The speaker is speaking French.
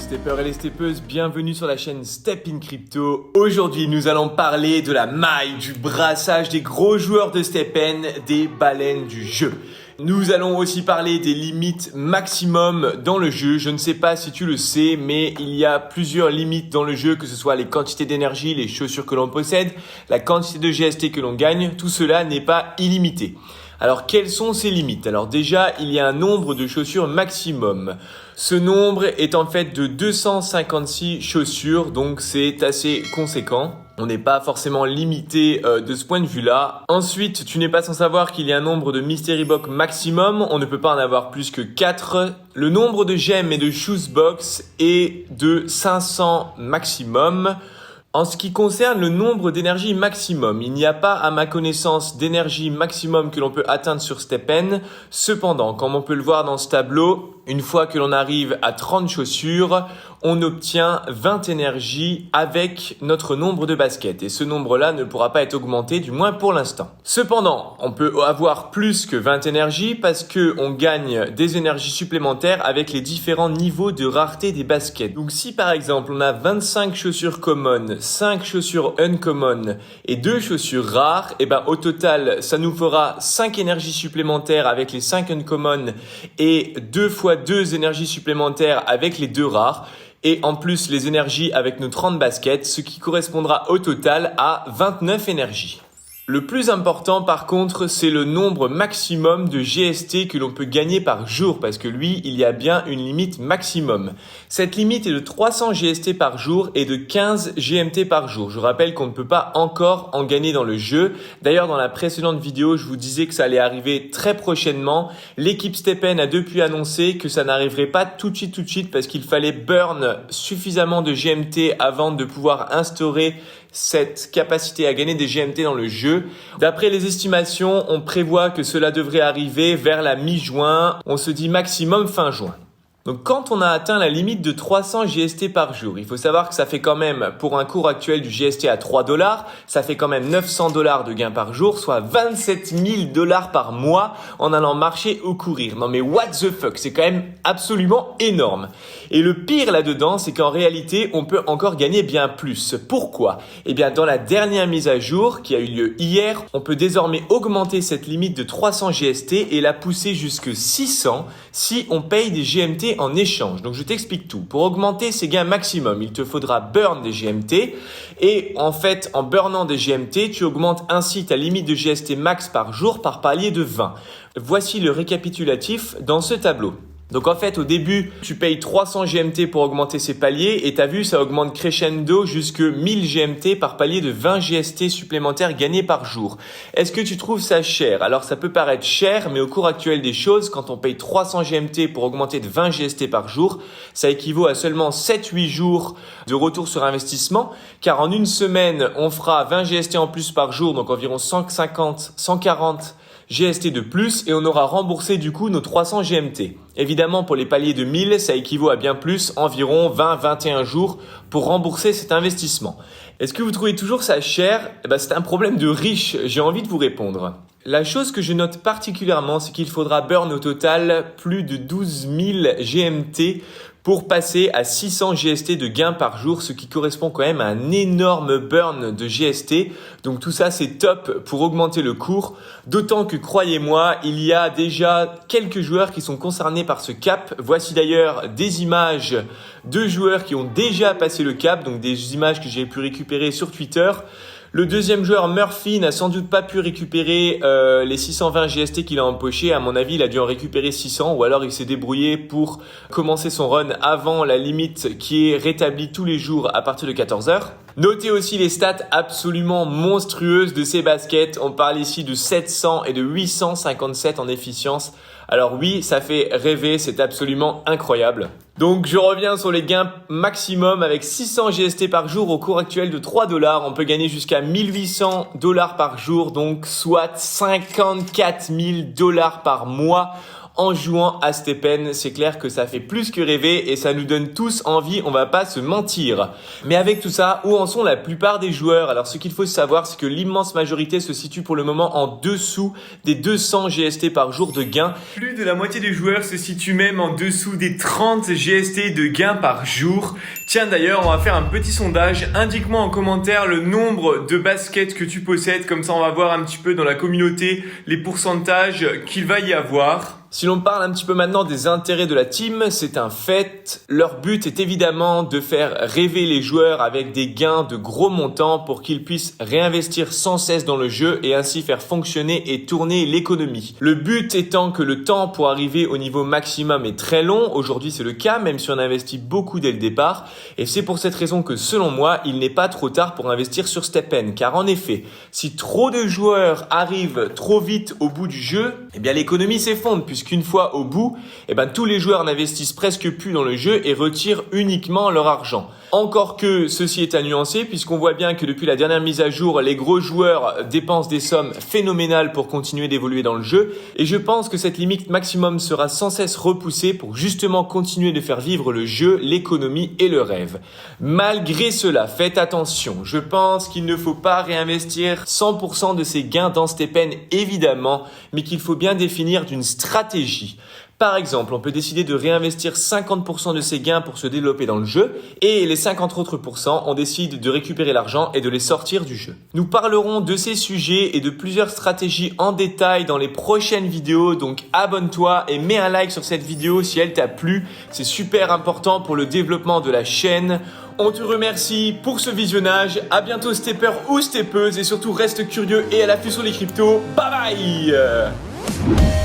steppers et les steppeuses, bienvenue sur la chaîne Step in Crypto. Aujourd'hui, nous allons parler de la maille, du brassage des gros joueurs de StepN, des baleines du jeu. Nous allons aussi parler des limites maximum dans le jeu. Je ne sais pas si tu le sais, mais il y a plusieurs limites dans le jeu, que ce soit les quantités d'énergie, les chaussures que l'on possède, la quantité de GST que l'on gagne. Tout cela n'est pas illimité. Alors, quelles sont ces limites? Alors déjà, il y a un nombre de chaussures maximum. Ce nombre est en fait de 256 chaussures, donc c'est assez conséquent. On n'est pas forcément limité de ce point de vue-là. Ensuite, tu n'es pas sans savoir qu'il y a un nombre de Mystery Box maximum. On ne peut pas en avoir plus que 4. Le nombre de gemmes et de Shoes Box est de 500 maximum. En ce qui concerne le nombre d'énergie maximum, il n'y a pas à ma connaissance d'énergie maximum que l'on peut atteindre sur StepN. Cependant, comme on peut le voir dans ce tableau, une fois que l'on arrive à 30 chaussures, on obtient 20 énergies avec notre nombre de baskets. Et ce nombre-là ne pourra pas être augmenté, du moins pour l'instant. Cependant, on peut avoir plus que 20 énergies parce que on gagne des énergies supplémentaires avec les différents niveaux de rareté des baskets. Donc si par exemple on a 25 chaussures common, 5 chaussures uncommon et 2 chaussures rares, et au total, ça nous fera 5 énergies supplémentaires avec les 5 uncommon et 2 fois 2 énergies supplémentaires avec les 2 rares. Et en plus les énergies avec nos 30 baskets, ce qui correspondra au total à 29 énergies. Le plus important par contre, c'est le nombre maximum de GST que l'on peut gagner par jour parce que lui, il y a bien une limite maximum. Cette limite est de 300 GST par jour et de 15 GMT par jour. Je rappelle qu'on ne peut pas encore en gagner dans le jeu. D'ailleurs, dans la précédente vidéo, je vous disais que ça allait arriver très prochainement. L'équipe StepN a depuis annoncé que ça n'arriverait pas tout de suite parce qu'il fallait burn suffisamment de GMT avant de pouvoir instaurer cette capacité à gagner des GMT dans le jeu. D'après les estimations, on prévoit que cela devrait arriver vers la mi-juin. On se dit maximum fin juin. Donc quand on a atteint la limite de 300 GST par jour, il faut savoir que ça fait quand même, pour un cours actuel du GST à 3 $, ça fait quand même 900 $ de gains par jour, soit 27 000 $ par mois en allant marcher ou courir. Non mais what the fuck, c'est quand même absolument énorme. Et le pire là-dedans, c'est qu'en réalité, on peut encore gagner bien plus. Pourquoi? Eh bien, dans la dernière mise à jour qui a eu lieu hier, on peut désormais augmenter cette limite de 300 GST et la pousser jusque 600 si on paye des GMT en échange. Donc, je t'explique tout. Pour augmenter ces gains maximum, il te faudra burn des GMT et en fait, en burnant des GMT, tu augmentes ainsi ta limite de GST max par jour par palier de 20. Voici le récapitulatif dans ce tableau. Donc en fait, au début, tu payes 300 GMT pour augmenter ces paliers et t'as vu, ça augmente crescendo jusque 1000 GMT par palier de 20 GST supplémentaires gagnés par jour. Est-ce que tu trouves ça cher? Alors ça peut paraître cher, mais au cours actuel des choses, quand on paye 300 GMT pour augmenter de 20 GST par jour, ça équivaut à seulement 7-8 jours de retour sur investissement, car en une semaine, on fera 20 GST en plus par jour, donc environ 140 GST de plus et on aura remboursé du coup nos 300 GMT. Évidemment, pour les paliers de 1000, ça équivaut à bien plus, environ 20-21 jours pour rembourser cet investissement. Est-ce que vous trouvez toujours ça cher? C'est un problème de riche, j'ai envie de vous répondre. La chose que je note particulièrement, c'est qu'il faudra burn au total plus de 12 000 GMT pour passer à 600 GST de gains par jour, ce qui correspond quand même à un énorme burn de GST. Donc tout ça, c'est top pour augmenter le cours. D'autant que, croyez-moi, il y a déjà quelques joueurs qui sont concernés par ce cap. Voici d'ailleurs des images de joueurs qui ont déjà passé le cap, donc des images que j'ai pu récupérer sur Twitter. Le deuxième joueur, Murphy, n'a sans doute pas pu récupérer les 620 GST qu'il a empoché. À mon avis, il a dû en récupérer 600 ou alors il s'est débrouillé pour commencer son run avant la limite qui est rétablie tous les jours à partir de 14 h. Notez aussi les stats absolument monstrueuses de ces baskets. On parle ici de 700 et de 857 en efficience. Alors oui, ça fait rêver, c'est absolument incroyable. Donc je reviens sur les gains maximum avec 600 GST par jour au cours actuel de 3 $. On peut gagner jusqu'à 1800 $ par jour, donc soit 54 000 $ par mois en jouant à Stepn. C'est clair que ça fait plus que rêver et ça nous donne tous envie, on va pas se mentir. Mais avec tout ça, où en sont la plupart des joueurs? Alors ce qu'il faut savoir, c'est que l'immense majorité se situe pour le moment en dessous des 200 GST par jour de gains. Plus de la moitié des joueurs se situent même en dessous des 30 GST de gains par jour. Tiens d'ailleurs, on va faire un petit sondage. Indique-moi en commentaire le nombre de baskets que tu possèdes. Comme ça, on va voir un petit peu dans la communauté les pourcentages qu'il va y avoir. Si l'on parle un petit peu maintenant des intérêts de la team, c'est un fait. Leur but est évidemment de faire rêver les joueurs avec des gains de gros montants pour qu'ils puissent réinvestir sans cesse dans le jeu et ainsi faire fonctionner et tourner l'économie. Le but étant que le temps pour arriver au niveau maximum est très long. Aujourd'hui, c'est le cas, même si on investit beaucoup dès le départ. Et c'est pour cette raison que selon moi, il n'est pas trop tard pour investir sur Stepn. Car en effet, si trop de joueurs arrivent trop vite au bout du jeu, eh bien l'économie s'effondre puisqu'une fois au bout, tous les joueurs n'investissent presque plus dans le jeu et retirent uniquement leur argent. Encore que ceci est à nuancer puisqu'on voit bien que depuis la dernière mise à jour, les gros joueurs dépensent des sommes phénoménales pour continuer d'évoluer dans le jeu et je pense que cette limite maximum sera sans cesse repoussée pour justement continuer de faire vivre le jeu, l'économie et le rêve. Malgré cela, faites attention, je pense qu'il ne faut pas réinvestir 100% de ses gains dans Stepn évidemment, mais qu'il faut bien définir d'une stratégie. Par exemple, on peut décider de réinvestir 50% de ses gains pour se développer dans le jeu et les 50 autres %, on décide de récupérer l'argent et de les sortir du jeu. Nous parlerons de ces sujets et de plusieurs stratégies en détail dans les prochaines vidéos, donc abonne-toi et mets un like sur cette vidéo si elle t'a plu. C'est super important pour le développement de la chaîne. On te remercie pour ce visionnage. À bientôt stepper ou steppeuse et surtout reste curieux et à l'affût sur les cryptos. Bye bye!